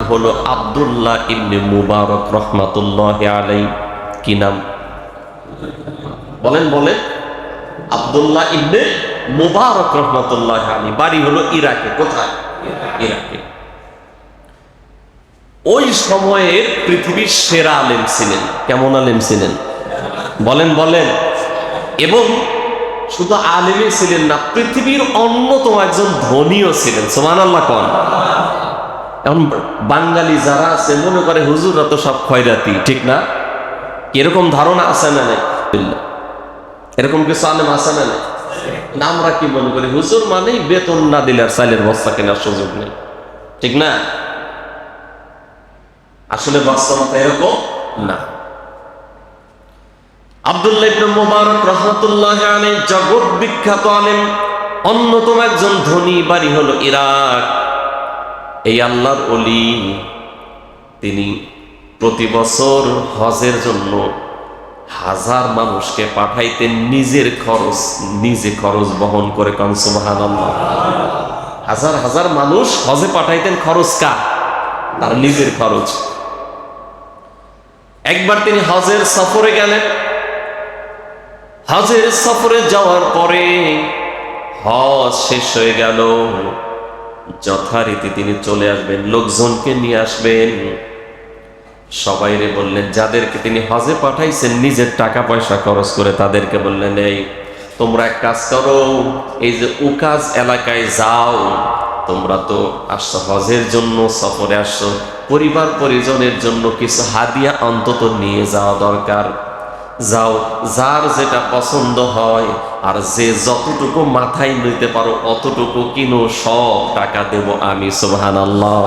হলো আব্দুল্লাহ ইবনে মুবারক রহমাতুল্লাহি আলাইহি। কি নাম বলেন বলেন? আব্দুল্লাহ ইবনে মুবারক রহমাতুল্লাহি আলাইহি। বাড়ি হলো ইরাকে। কোথায়? ইরাকে। ওই সময়ের পৃথিবীর সেরা আলেম ছিলেন। কেমন আলেম ছিলেন? বলেন বলেন। এবং শুধু আলেমে ছিলেন না, পৃথিবীর অন্যতম একজন ধনীও ছিলেন। সুবহানাল্লাহ কোন। এখন বাঙালি যারা আছে মনে করে হুজুররা তো সব খয়রাতি, ঠিক না? এরকম ধারণা আছে না নাই? এরকম কিছু আলেম আছে না নাই? না, আমরা কি মনে করি হুজুর মানেই বেতন না দিলে আর চাইলের বস্তা কেনার সুযোগ নেই, ঠিক না? আসলে বাস্তবতা এরকম না। আব্দুল্লাহ ইবনে মুবারক রাহমাতুল্লাহি আলাইহি জগৎ বিখ্যাত আলেম, অন্যতম একজন ধনী। বাড়ি হলো ইরাক। এই আল্লাহর ওলি তিনি প্রতি বছর হজের জন্য হাজার মানুষকে পাঠাইতেন নিজে খরচ বহন করে। কোন সুবহানাল্লাহ। হাজার হাজার মানুষ হজে পাঠাইতেন, খরচ কার? তার নিজের খরচ। একবার তিনি হজের সফরে গেলেন। হজের সফরে যাওয়ার পরে হজ শেষ হয়ে গেল, যথারীতি তিনি চলে আসবেন, লোকজনকে নিয়ে আসবেন। সবাইরে বললেন, যাদেরকে তিনি হজে পাঠাইছেন নিজের টাকা পয়সা খরচ করে, তাদেরকে বললেন, এই তোমরা এক কাজ করো, এই যে উকাজ এলাকায় যাও, তোমরা তো আসছো হজের জন্য, সফরে আসছো, পরিবার পরিজনের জন্য কিছু হাদিয়া অন্তত নিয়ে যাওয়া দরকার। যাও, যার যেটা পছন্দ হয় আর যে যতটুকু মাথায় নিতে পারো অতটুকু কিনো, সব টাকা দেব আমি। সুবহানাল্লাহ।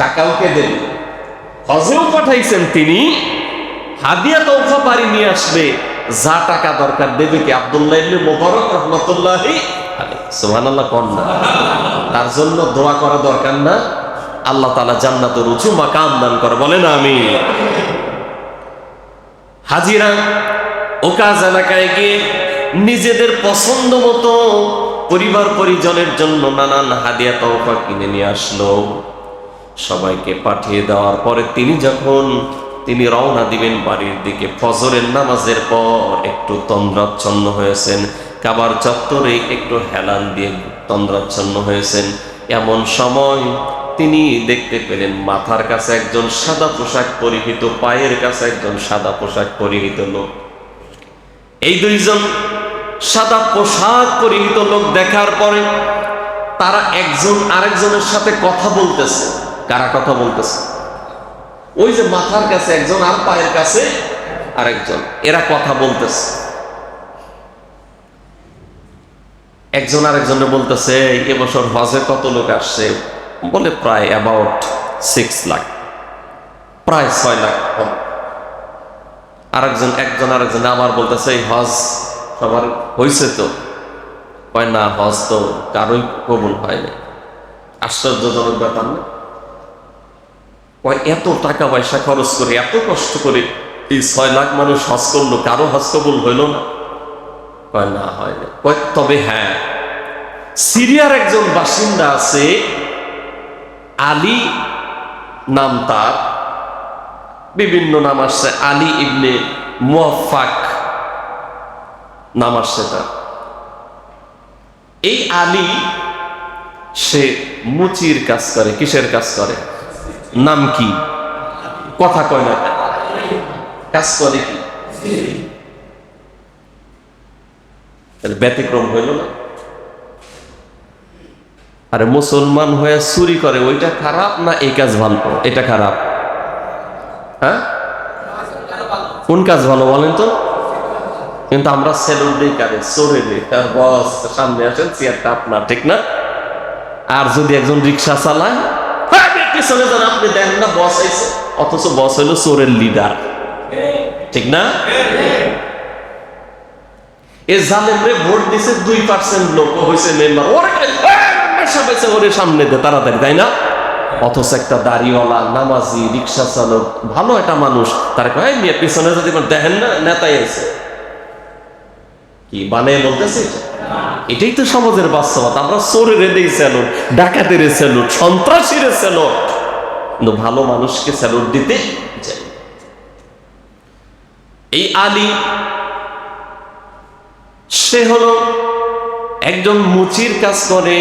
টাকাও কে দেবে? হজেও পাঠাইছেন তিনি, হাদিয়া তওফা বাড়ি নিয়ে আসবে, যা টাকা দরকার দেবে কি? আব্দুল্লাহ ইবনে মুবারক রাহমাতুল্লাহি আলাইহি। সুবহানাল্লাহ কোন না? তার জন্য দোয়া করা দরকার না? আল্লাহ তাআলা জান্নাতের উঁচু মাকাম দান করে, বলেন আমিন। হাজিরা ওকাজ এলাকায় গিয়ে নিজেদের পছন্দ মতো পরিবার পরিজনের জন্য নানান হাদিয়া তওফা কিনে নিয়ে আসলো। সবাইকে পাঠিয়ে দেওয়ার পরে তিনি রওনা দিবেন বাড়ির দিকে। ফজরের নামাজের পর একটু তন্দ্রাচ্ছন্ন হয়েছেন, কাবার চত্বরে একটু হেলান দিয়ে তন্দ্রাচ্ছন্ন হয়েছেন। এমন সময় তিনি দেখতে পেলেন মাথার কাছে একজন সাদা পোশাক পরিহিত, পায়ের কাছে একজন সাদা পোশাক পরিহিত লোক। এই দুইজন সাদা পোশাক পরিহিত লোক দেখার পরে তারা একজন আরেকজনের সাথে কথা বলতেছে। কারা কথা বলতেছে? ওই যে মাথার কাছে একজন আর পায়ের কাছে আরেকজন, এরা কথা বলতেছে। একজন আরেকজনে বলতেছে, এবছর হজে কত লোক আসছে? বলে প্রায় অ্যাবাউট 6 লাখ, প্রায় 6 লাখ। একজন আরেকজন আবার বলতেছে, এই হজ সবার হয়েছে তো? কয় না, হজ তো কারোই কবুল হয়নি। আশ্চর্যজনক ব্যাপার না? কয় এত টাকা পয়সা খরচ করে, এত কষ্ট করে এই 6 লাখ মানুষ হজ করলো, কারো হজ কবুল হইল না? কয় না, হয়নি। কয় তবে হ্যাঁ, সিরিয়ার একজন বাসিন্দা আছে, আলী নাম তার, বিভিন্ন নাম আসছে, আলী ইবনে মুওয়াফফাক নাম আসছে তার। এই আলী, সে মুচির কাজ করে। কিসের কাজ করে? নাম কি? কথা কয় না, কাজ করে কি? ব্যতিক্রম হইল না? আরে মুসলমান হয়ে চুরি করে, ওইটা খারাপ না এই কাজ ভালো? এটা খারাপ। হ্যাঁ, কোন কাজ ভালো বলেন তো? কিন্তু আমরা সেলুন দিই কারে? চোরে দিই। তার বস সামনে আসেন, চেয়ারটা আপনার, ঠিক না? আর যদি একজন রিক্সা চালায়, পিছনে যান, আপনি দেখেন না বস আইছে, অথচ বস হইল চোরের লিডার, ঠিক না? এই জালেমরে ভোট দিছে 2% লোক, হয়েছে মেম্বার, ওরে সামনে দে তাড়াতাড়ি, তাই না? অথচ একটা দাড়িওয়ালা নামাজি রিক্সা চালক ভালো একটা মানুষ, তার কয় মেয়ে পিছনে যদি দেখেন না নেতাই আছে। কি বানিয়ে বলতেছে? এটাই তো সমাজের বাস্তবতা। আমরা চোরের দেই স্যালুট, ডাকাতের স্যালুট, সন্ত্রাসীর স্যালুট, কিন্তু ভালো মানুষকে স্যালুট দিতে চাই। এই আলী সে হলো একজন মুচির কাজ করে,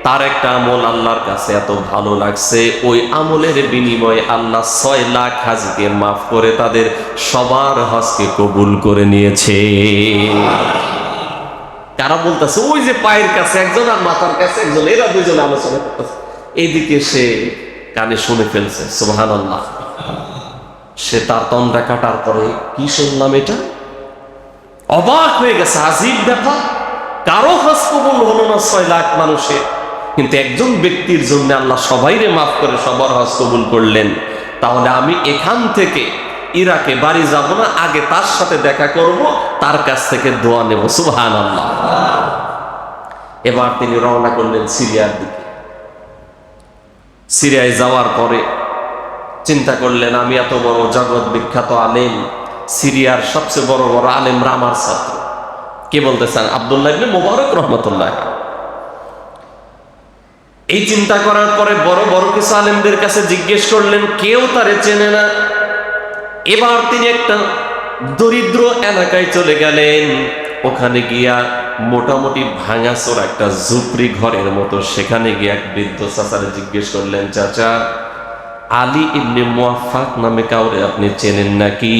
তার একটা আমল আল্লাহর কাছে এত ভালো লাগছে, ওই আমলের বিনিময়ে আল্লাহ 6 লাখ হাজিকে মাফ করে তাদের সবার হজকে কবুল করে নিয়েছে। কারা বলতেছে? ওই যে পায়ের কাছে একজন আর মাথার কাছে একজন, এরা দুজন আলোচনা করতেছে। এইদিকে সে কানে শুনে ফেলছে, সুবহানাল্লাহ। সে তার তন্দ্রা কাটার পরে কি শুনলাম এটা, অবাক হয়ে গেছে। আজীব ব্যাপার, কারো হজ কবুল হলো না 6 লাখ মানুষের, কিন্তু একজন ব্যক্তির জন্য আল্লাহ সবাইরে মাফ করে সবার হজ কবুল করলেন। তাহলে আমি এখান থেকে ইরাকে বাড়ি যাব না, আগে তার সাথে দেখা করব, তার কাছ থেকে দোয়া নেব। সুবহানাল্লাহ। এবার তিনি রওনা করলেন সিরিয়ার দিকে। সিরিয়ায় যাওয়ার পরে চিন্তা করলেন, আমি এত বড় জগৎ বিখ্যাত আলেম, সিরিয়ার সবচেয়ে বড় বড় আলেমরা আমার ছাত্র। কে বলতেছেন? আব্দুল্লাহ ইবনে মুবারক রাহমাতুল্লাহ। এই চিন্তা করার পরে বড় বড় কিছু আলেমদের কাছে জিজ্ঞেস করলেন, কেউ তারে চেনে না। এবার তিনি একটা দরিদ্র এলাকায় চলে গেলেন। ওখানে গিয়া মোটামুটি ভাঙাচোরা একটা ঝুপড়ি ঘরের মতো, সেখানে গিয়ে এক বৃদ্ধ চাচারে জিজ্ঞেস করলেন, চাচা, আলী ইবনে মুওয়াফফাক নামে কাউরে আপনি চেনেন নাকি?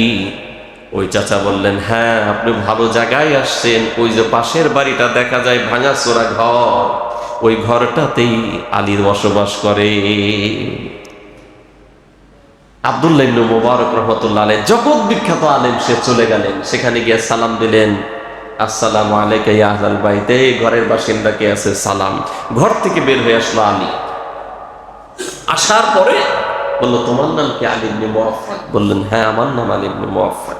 ওই চাচা বললেন, হ্যাঁ, আপনি ভালো জায়গায় আসছেন। ওই যে পাশের বাড়িটা দেখা যায় ভাঙাচোরা ঘর, ওই ঘরটাতেই আলীর বসবাস করে। আব্দুল্লাহ ইবনে মুবারক রাহমাতুল্লাহ আলাইহি জগৎ বিখ্যাত আলেম, সে চলে গেলেন, সেখানে গিয়ে সালাম দিলেন, আসসালামু আলাইকা ইয়া আহলাল বাইত, এই ঘরের বাসিন্দা কে আছে? সালাম। ঘর থেকে বের হয়ে আসলো আলী। আসার পরে বলল, তোমার নাম কি আলী ইবনে মুওয়াফফাক? বললেন, হ্যাঁ, আমার নাম আলী ইবনে মুওয়াফফাক।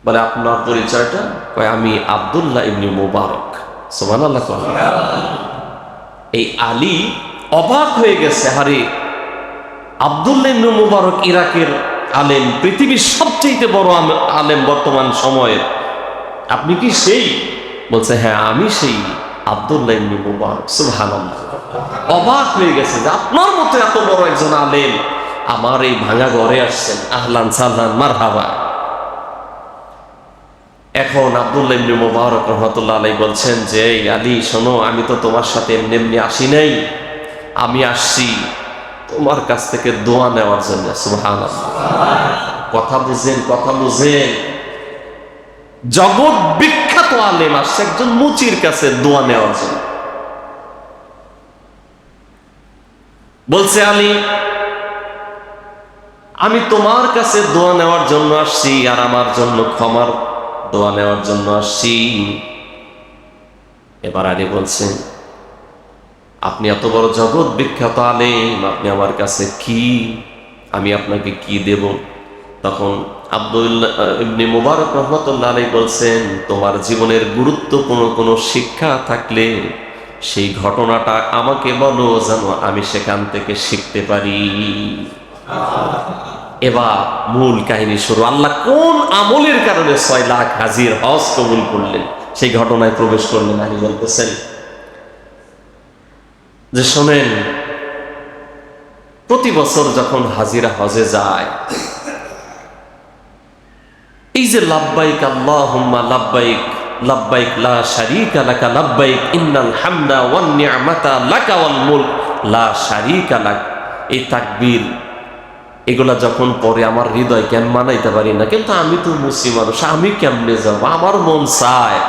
বলে, আপনার পরিচয়টা? কয়, আমি আব্দুল্লাহ ইবনে মুবারক। সুবহানাল্লাহ। এই আলী অবাক হয়ে গেছে, আরে আব্দুল্লাহ ইবনে মুবারক ইরাকের আলেম, পৃথিবীর সবচেয়ে বড় আলেম বর্তমান সময়ের, আপনি কি সেই? বলছে, হ্যাঁ, আমি সেই আব্দুল্লাহ ইবনে মুবারক। সুবহানাল্লাহ। অবাক হয়ে গেছে যে আপনার মতো এত বড় একজন আলেম আমার এই ভাঙা ঘরে আসছেন, আহলান সাহলান মারহাবা। এখন আব্দুল্লাহ ইবনে মুবারক রাহমাতুল্লাহ আলাইহি বলছেন যে, আলী শোনো, আমি তো তোমার সাথে এমনি এমনি আসি নাই, আমি আসছি তোমার কাছ থেকে দোয়া নেওয়ার জন্য। সুবহানাল্লাহ। কথা বুঝেন, কথা বুঝেন। জগৎ বিখ্যাত আলেম আসছে একজন মুচির কাছে দোয়া নেওয়ার জন্য। বলছে, আলী, আমি তোমার কাছে দোয়া নেওয়ার জন্য আসছি, আর আমার জন্য ক্ষমার দোয়া নেওয়ার জন্য আসছি। এবার আলী বলছেন, আপনি এত বড় জগৎ বিখ্যাত আলেম, আপনি আমার কাছে কি, আমি আপনাকে কি দেব? তখন আব্দুল্লাহ ইবনে মুবারক রাহমাতুল্লাহ আলাইহি বলছেন, তোমার জীবনের গুরুত্বপূর্ণ কোনো শিক্ষা থাকলে সেই ঘটনাটা আমাকে বলো, যেন আমি সেখান থেকে শিখতে পারি। এবার মূল কাহিনী শুরু। আল্লাহ কোন আমলের কারণে 6 লাখ হাজির হজ কবুল করলেন, সেই ঘটনায় প্রবেশ করলেন। আলী বলতেছেন যে, শোনেন, প্রতি বছর যখন হাজিরা হজে যায়, এই যে লাব্বাইক আল্লাহুম্মা লাব্বাইক, লাব্বাইক লা শারীকা লাকা লাব্বাইক, ইন্নাল হামদা ওয়ান নি'মাতা লাকা ওয়াল মুলক লা শারীকা লাক, এই তাকবীর এগুলা যখন পরে আমার হৃদয় কেন মানাইতে পারি না, কিন্তু আমি তো মুসলিম মানুষ, আমি কেমনে যাব? আমার মন চায়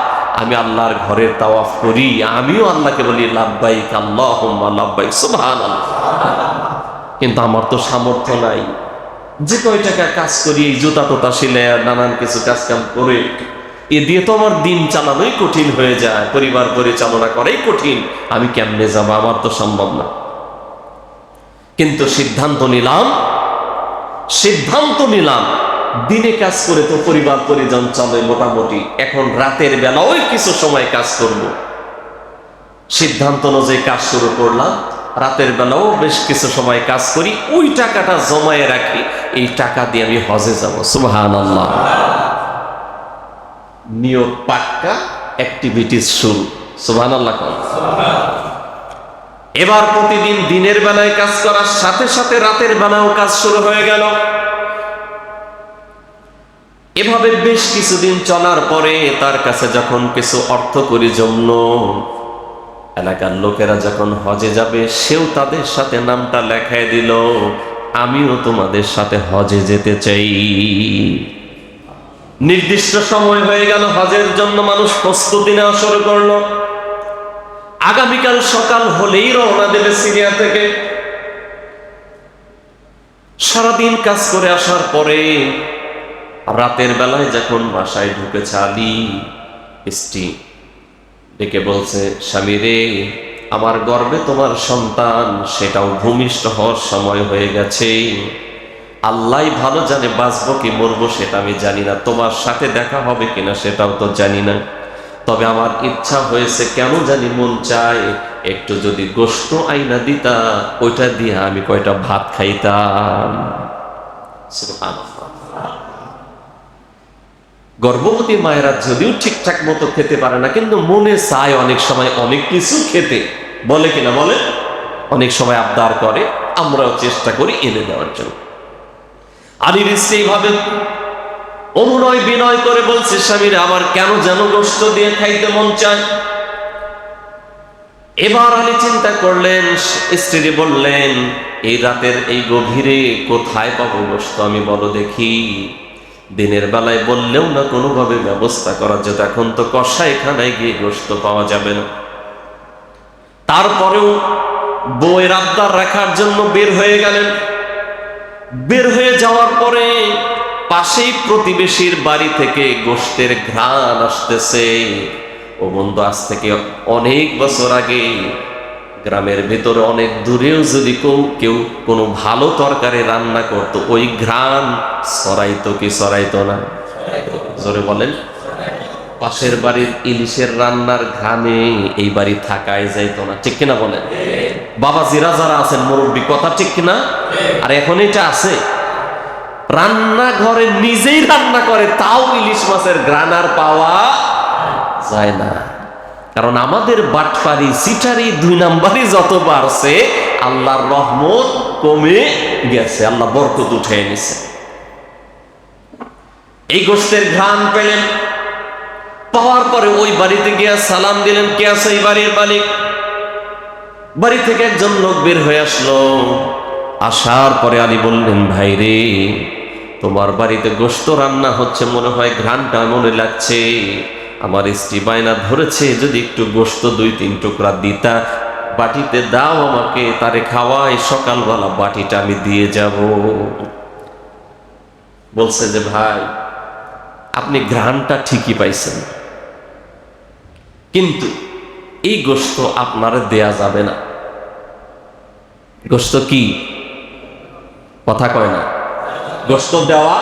আমি আল্লাহর ঘরের তাওয়াফ করি, আমিও আল্লাহকে বলি লাব্বাইক আল্লাহুম্মা লাব্বাইক, সুবহানাল্লাহ। কিন্তু আমার তো সামর্থ্য নাই, যে কয় টাকা কাজ করি, এই জুতা টোতা সিলে নানান কিছু কাজ কাম করে, এ দিয়ে তো আমার দিন চালানোই কঠিন হয়ে যায়, পরিবার পরিচালনা করাই কঠিন, আমি কেমনে যাব? আমার তো সম্ভব না। কিন্তু সিদ্ধান্ত নিলাম দিনে কাজ করে তো পরিবার পরিজন চলে মোটামুটি, এখন রাতের বেলা ওই কিছু সময় কাজ করব। সিদ্ধান্ত অনুযায়ী কাজ শুরু করলাম, রাতের বেলাও বেশ কিছু সময় কাজ করি, ওই টাকাটা জমায়ে রাখি, এই টাকা দিয়ে আমি হজে যাব। সুবহানাল্লাহ। নিয়ত পাক্কা, অ্যাক্টিভিটিস শুরু। সুবহানাল্লাহ। এবার প্রতিদিন দিনের বেলায় কাজ করার সাথে সাথে রাতের বেলাও কাজ শুরু হয়ে গেল। এভাবে বেশ কিছুদিন চলার পরে তার কাছে যখন কিছু অর্থ করি জমল, এলাকার লোকেরা যখন হজে যাবে সেও তাদের সাথে নামটা লেখায় দিল, আমিও তোমাদের সাথে হজে যেতে চাই। নির্দিষ্ট সময় হয়ে গেল, হজের জন্য মানুষ প্রস্তুতি নেওয়া শুরু করলো। আগামীকাল সকাল হলেই রওনা দেবে সিরিয়া থেকে। সারাদিন কাজ করে আসার পরে রাতের বেলায় যখন বাসায় ঢুকেছে আলী, স্ত্রী ডেকে বলছে, স্বামী রে, আমার গর্ভে তোমার সন্তান, সেটাও ভূমিষ্ঠ হওয়ার সময় হয়ে গেছে। আল্লাহ ভালো জানে বাঁচবো কি মরবো সেটা আমি জানি না, তোমার সাথে দেখা হবে কিনা সেটাও তো জানি না, তবে আমার ইচ্ছা হয়েছে, কেন জানি মন চায় একটু যদি গোশত আইনা দিতা, ওইটা দিয়ে আমি কয়টা ভাত খাইতাম। গর্ভবতী মায়েরা যদিও ঠিকঠাক মতো খেতে পারে না, কিন্তু মনে চায় অনেক সময় অনেক কিছু খেতে, বলে কিনা বলে, অনেক সময় আবদার করে, আমরাও চেষ্টা করি এনে দেওয়ার জন্য। আলীর স্ত্রী এইভাবে অনুনয় বিনয় করে বলছে, স্বামীর আমার কেন যেন গোশত দিয়ে খাইতে মন চায়। এবার আলী চিন্তা করলেন, স্ত্রী বললেন, এই রাতের এই গভীরে কোথায় পাবো গোশত আমি, বলো দেখি। দিনের বেলায় বললেও না কোনোভাবে ব্যবস্থা করা যেত, এখন তো কসাইখানায় গিয়ে গোশত পাওয়া যাবে না। তারপরেও বউয়ের আবদার রাখার জন্য বের হয়ে গেলেন। বের হয়ে যাওয়ার পরে পাশেই প্রতিবেশীর বাড়ি থেকে গোশতের ঘ্রাণ আসতেছে। ও বন্ধু, আজ থেকে অনেক বছর আগে গ্রামের ভিতরে অনেক দূরেও যদি কেউ কোনো ভালো তরকারি রান্না করতো, ওই ঘ্রাণ ছড়াইতো কি ছড়াইতো না? জোরে বলেন। পাশের বাড়ির ইলিশের রান্নার ঘ্রাণে এই বাড়ি থাকাই যাইতো না, ঠিক কিনা বলেন? বাবাজিরা যারা আছেন মুরব্বী, কথা ঠিক কিনা? আর এখন এটা আছে, রান্নাঘরে নিজেই রান্না করে, তাও ইলিশ মাছের ঘ্রাণ আর পাওয়া যায় না। কারণ আমাদের বাটপারি সিটারি 2 নাম্বারই যত বাড়ছে, আল্লাহর রহমত কমে গেছে, আল্লাহ বরকত উঠে নিছে। এই গোশতের ঘ্রাণ পেলেন, পাওয়ার পরে ওই বাড়িতে গিয়া সালাম দিলেন, কে আছে এই বাড়ির মালিক? বাড়ি থেকে একজন লোক বের হয়ে আসলো। আসার পরে আলী বললেন, ভাই রে, তোমার বাড়িতে গোশত রান্না হচ্ছে, মনে হয় ঘ্রাণটা মনে লাগছে। আমার স্ত্রী বায়না ধরেছে যদি একটু গোশত 2-3 টুকরা দিতা, বাটিতে দাও আমাকে, তারে খাওয়াই, সকালবেলা বাটিটা আমি দিয়ে যাব। বলছে যে, ভাই আপনি ঘ্রাণটা ঠিকই পাইছেন, কিন্তু এই গোশত আপনারে দেয়া যাবে না। গোশত কি? কথা কয় না, গোশত দেওয়া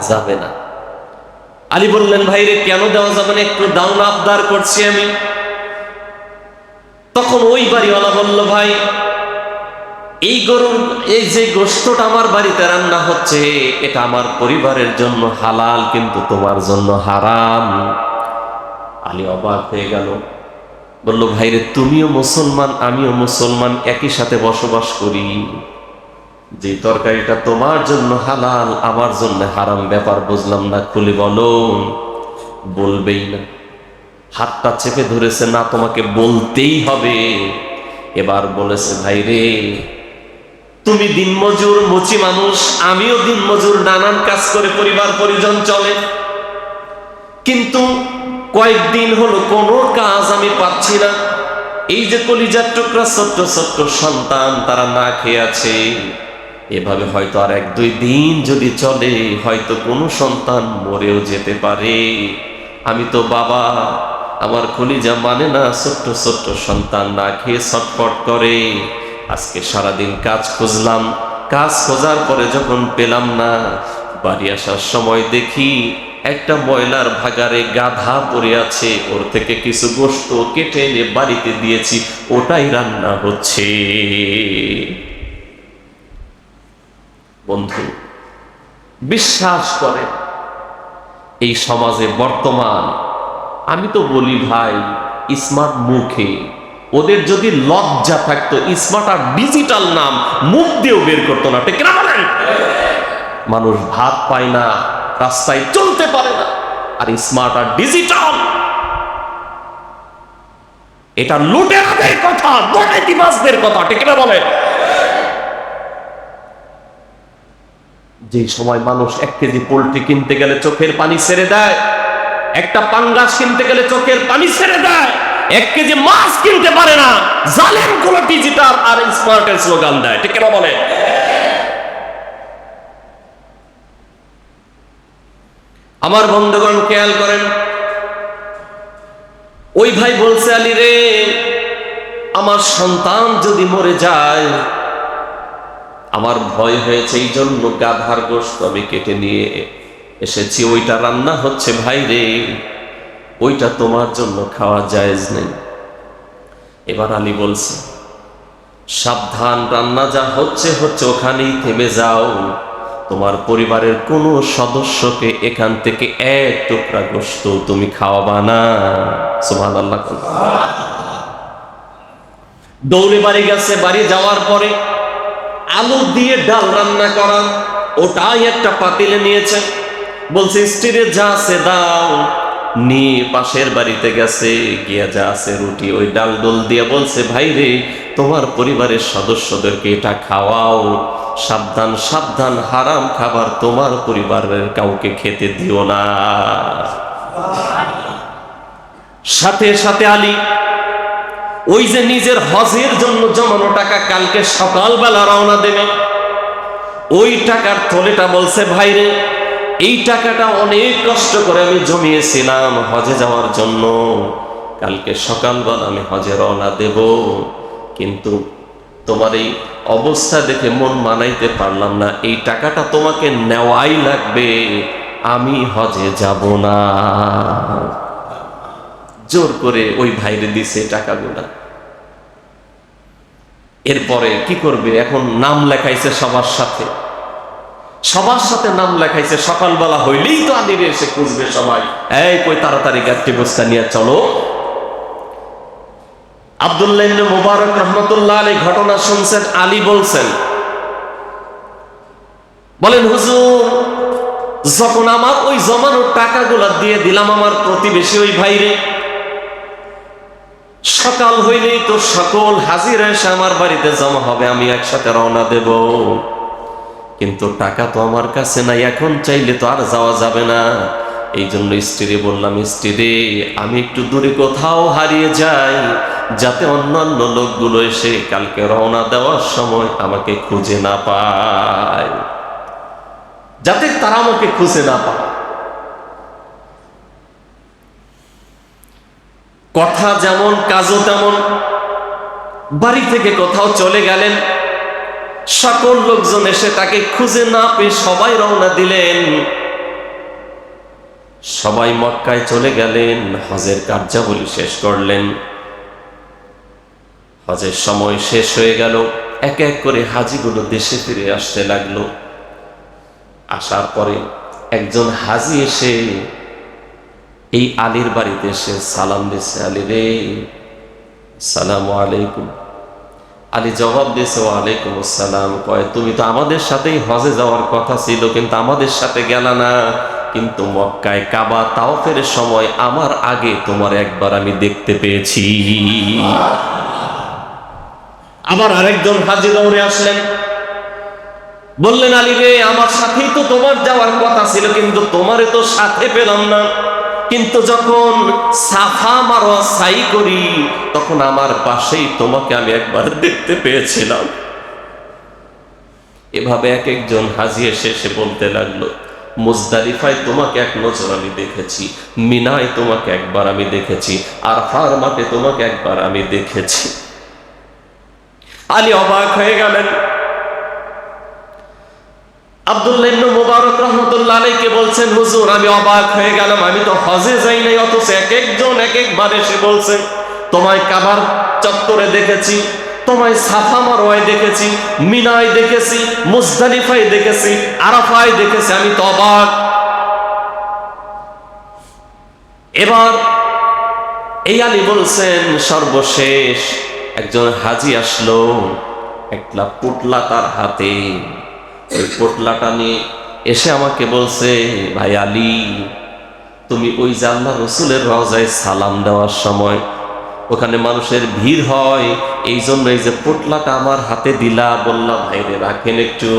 যাবে না। আলী বললেন, ভাই রে, কেন দেওয়া যাবে না? একটু দাও না, আবদার করছি আমি। তখন ওই বাড়িওয়ালা বলল, ভাই এই যে গোশতটা আমার বাড়িতে রান্না হচ্ছে, এটা আমার পরিবারের জন্য হালাল, কিন্তু তোমার জন্য হারাম। আলী অবাক হয়ে গেল, বলল, ভাই রে, তুমিও মুসলমান আমিও মুসলমান, একই সাথে বসবাস করি, যে তরকারিটা তোমার জন্য হালাল আমার জন্য হারাম, ব্যাপার বুঝলাম না, খুলে বলো। বলবেই না, হাতটা চেপে ধরেছে, না তোমাকে বলতেই হবে। এবার বলেছে, ভাই রে, তুমি দিনমজুর মুচি মানুষ, আমিও দিনমজুর, নানান কাজ করে পরিবার পরিজন চলে, কিন্তু কয়েকদিন হলো কোনো কাজ আমি পাচ্ছি না। এই যে কলিজার টুকরা ছোট্ট ছোট্ট সন্তান, তারা না খেয়ে আছে, এভাবে হয়তো আর 1-2 দিন যদি চলে, হয়তো কোনো সন্তান মরেও যেতে পারে। আমি তো বাবা, আমার কলিজা মানে না, ছোট্ট ছোট্ট সন্তান না খেয়ে ছটফট করে। আজকে সারাদিন কাজ খুঁজলাম, কাজ খোঁজার পরে যখন পেলাম না, বাড়ি আসার সময় দেখি একটা ময়লার ভাগারে গাধা পড়ে আছে, ওর থেকে কিছু গোশত কেটে এনে বাড়িতে দিয়েছি, ওটাই রান্না হচ্ছে। বন্ধু, বিশ্বাস করে এই সমাজে বর্তমান, আমি তো বলি ভাই, স্মার্ট মুখে ওদের যদি লজ্জা থাকতো স্মার্ট আর ডিজিটাল নাম মুখ দিয়েও বের করতো না, ঠিক না বলেন? মানুষ ভাত পায় না, রাস্তায় চলতে পারে না, আর স্মার্ট আর ডিজিটাল এটা লুটেরাদের কথা, দুর্নীতিবাজদের কথা, ঠিক না বলেন? যে সময় মানুষ 1 কেজি পোল্ট্রি কিনতে গেলে চোখের পানি ছেড়ে দেয়, একটা পাঙ্গাস কিনতে গেলে চোখের পানি ছেড়ে দেয়, 1 কেজি মাছ কিনতে পারে না, জালেম গুলো ডিজিটাল আর স্মার্টের স্লোগান দেয়, ঠিক না বলে? আমার বন্ধুগণ খেয়াল করেন, ওই ভাই বলছে, আলী রে, আমার সন্তান যদি মরে যায়, আমার ভয় হয়েছে, এই জন্য গাধার গোশত আমি কেটে নিয়ে এসেছি, ওইটা রান্না হচ্ছে। ভাই রে, ওইটা তোমার জন্য খাওয়া জায়েজ নেই। এবার আলী বলছে, সাবধান, রান্না যা হচ্ছে হচ্ছে, ওখানেই থেমে যাও, তোমার পরিবারের কোনো সদস্যকে এখান থেকে 1 টুকরা গোশত তুমি খাওয়াবা না। সুবহানাল্লাহ। দৌড়ে বাড়ি গেছে। বাড়ি যাওয়ার পরে আলু দিয়ে ডাল রান্না করা, ওটাই একটা পাতিলে নিয়েছে। বলছে, স্ত্রীরে যা আছে দাও। নিয়ে পাশের বাড়িতে গেছে, গিয়া যা আছে রুটি, ওই ডাল ডোল দিয়ে বলছে, ভাই রে, তোমার পরিবারের সদস্যদেরকে এটা খাওয়াও, সাবধান সাবধান, হারাম খাবার তোমার পরিবারের কাউকে খেতে দিও না। সাথে সাথে আলী ওই যে নিজের হজের জন্য জমানো টাকা, কালকে সকালবেলা রওনা দেবে, ওই টাকার থলেটা বলছে, ভাই রে, এই টাকাটা অনেক কষ্ট করে আমি জমিয়েছিলাম হজে যাওয়ার জন্য, কালকে সকালবেলা আমি হজে রওনা দেব, কিন্তু তোমার এই অবস্থা দেখে মন মানাইতে পারলাম না, এই টাকাটা তোমাকে নেওয়াই লাগবে, আমি হজে যাব না। জোর করে ওই ভাইরে দিছে টাকাগুলা। এরপরে কি করবে? এখন নাম লেখাইছে সবার সাথে, সবার সাথে নাম লেখাইছে। সকালবেলা হইলেই তো আদিরে এসে খুঁজবে সবাই, এই কই তাড়াতাড়ি গাড়ি বস্তা নিয়ে চলো। আব্দুল্লাহ ইবনে মুবারক রাহমাতুল্লাহ আলাইহি ঘটনা শুনছেন। আলী বলছেন, বলেন, হুজুর, যখন আমার ওই জমানো টাকাগুলা দিয়ে দিলাম আমার প্রতিবেশী ওই ভাইরে, সকাল হইলেই তো সকল হাজিরা এসে আমার বাড়িতে জমা হবে, আমি একসাথে রওনা দেব, কিন্তু টাকা তো আমার কাছে নাই, এখন চাইলে তো আর যাওয়া যাবে না। এই জন্য স্ত্রী বললাম, স্ত্রী, আমি একটু দূরে কোথাও হারিয়ে যাই, যাতে অন্যান্য লোকগুলো এসে কালকে রওনা দেওয়ার সময় আমাকে খুঁজে না পায়, যাতে তারা আমাকে খুঁজে না পায়। কথা যেমন কাজও তেমন। বাড়ি থেকে কোথাও চলে গেলেন, সকল লোকজন এসে তাকে খুঁজে না পেয়ে সবাই রওনা দিলেন, সবাই মক্কায় চলে গেলেন, হজের কার্যাবলী শেষ করলেন। হজের সময় শেষ হয়ে গেল, এক এক করে হাজিগুলো দেশে ফিরে আসতে লাগলো। আসার পরে একজন হাজি এসে এই আলীর বাড়িতে এসে সালাম দিছে, আলী রে, সালামু আলাইকুম। আলী জবাব দিয়েছে, ওয়ালাইকুম আসসালাম। কয়, তুমি তো আমাদের সাথেই হজে যাওয়ার কথা ছিল, কিন্তু আমাদের সাথে গেলা না, কিন্তু মক্কায় কাবা তাওয়াফের সময় আমার আগে তোমার একবার আমি দেখতে পেয়েছি। আবার আরেকজন হাজি দৌড়ে আসলেন, বললেন, আলী রে, আমার সাথেই তো তোমার যাওয়ার কথা ছিল, কিন্তু তোমারে তো সাথে পেলাম না, কিন্তু যখন সাফা মারোয়া সাই করি তখন আমার পাশেই তোমাকে আমি একবার দেখতে পেয়েছিলাম। এভাবে এক একজন হাজি এসে বলতে লাগলো, মুজদালিফায় তোমাকে এক নজর আমি দেখেছি, মিনায় তোমাকে একবার আমি দেখেছি, আরফার মাঠে তোমাকে একবার আমি দেখেছি। আলী অবাক হয়ে গেলেন। আব্দুল্লাহ ইবনে মুবারক রাহমাতুল্লাহ আলাইহি বলছেন, হুজুর, আমি অবাক হয়ে গেলাম, আমি তো হজে যাই নাই, অথচ এক একজন এক একবার এসে বলছে, তোমায় কাবার চত্বরে দেখেছি, তোমায় সাফা মারওয়ায় দেখেছি, মিনায় দেখেছি, মুজদালিফায় দেখেছি, আরাফায় দেখেছি, আমি তো অবাক। এবার এই আলী বলছেন, সর্বশেষ একজন হাজি আসলো, একটা পুটলা তার হাতে। ওই পুটলাটা নিয়ে এসে আমাকে বলছে, ভাই আলী, তুমি ওই যে আল্লাহ রসুলের রওজায় সালাম দেওয়ার সময় ওখানে মানুষের ভিড় হয়, এই জন্য এই যে পোটলাটা আমার হাতে দিলা, বললাম ভাইরে রাখেন একটু,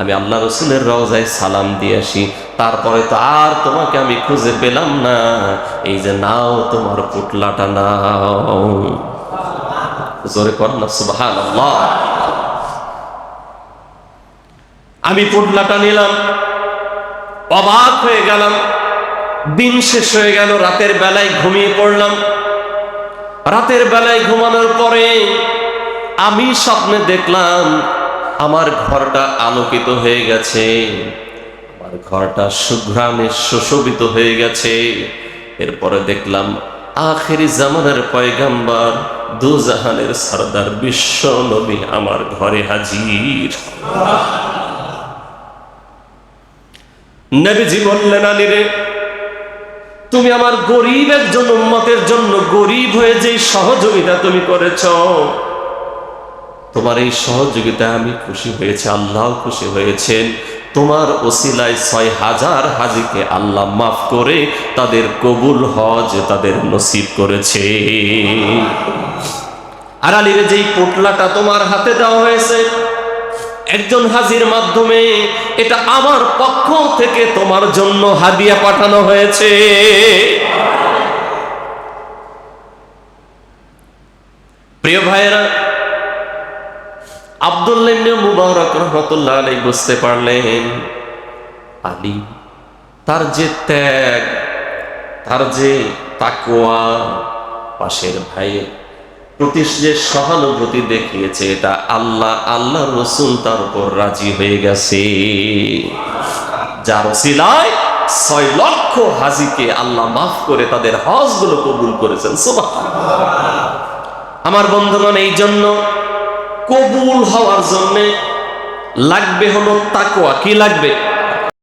আমি আল্লাহ রসুলের রওজায় সালাম দিয়ে আসি, তারপরে তো আর তোমাকে আমি খুঁজে পেলাম না, এই যে নাও তোমার পোটলাটা নাও। জোরে কর না সুবহানাল্লাহ। আমি পোটলাটা নিলাম, অবাক হয়ে গেলাম। দিন শেষ হয়ে গেল, রাতের বেলায় ঘুমিয়ে পড়লাম। রাতের বেলায় ঘুমানোর পরে আমি স্বপ্নে দেখলাম আমার ঘরটা আলোকিত হয়ে গেছে, আমার ঘরটা সুঘ্রাণে সুশোভিত হয়ে গেছে। এরপরে দেখলাম আখেরি জামানার পয়গাম্বর, দুজাহানের সরদার বিশ্ব নবী আমার ঘরে হাজির। নবীজি বললেন, আলী রে, তুমি আমার গরিব একজন উম্মতের জন্য গরিব হয়ে যে সহযোগিতা তুমি করেছ, তোমার এই সহযোগিতা আমি খুশি হয়েছে, আল্লাহ খুশি হয়েছেন। তোমার ওসিলায় 6000 হাজিকে আল্লাহ মাফ করে তাদের কবুল হজ তাদের নসিব করেছে। আর আলীর যেই পোটলাটা তোমার হাতে দেওয়া হয়েছে একজন হাজির মাধ্যমে, এটা আমার পক্ষ থেকে তোমার জন্য হাদিয়া পাঠানো হয়েছে। প্রিয় ভাইয়েরা, আব্দুল্লাহ ইবনে মুবারক রাহমাতুল্লাহ আলাইহি বুঝতে পারলেন আলী তার যে ত্যাগ, তার যে তাকওয়া, পাশের ভাইয়ের প্রতি যে সহানুভূতি দেখিয়েছে, এটা আল্লাহ রসুল তার উপর রাজি হয়ে গেছে, যার ওসিলায় 6 লক্ষ হাজিকে আল্লাহ মাফ করে তাদের হজগুলো কবুল করেছেন। সুবহানাল্লাহ। আমার বন্ধুগণ, এই জন্য কবুল হওয়ার জন্য লাগবে হলো তাকওয়া। কি লাগবে?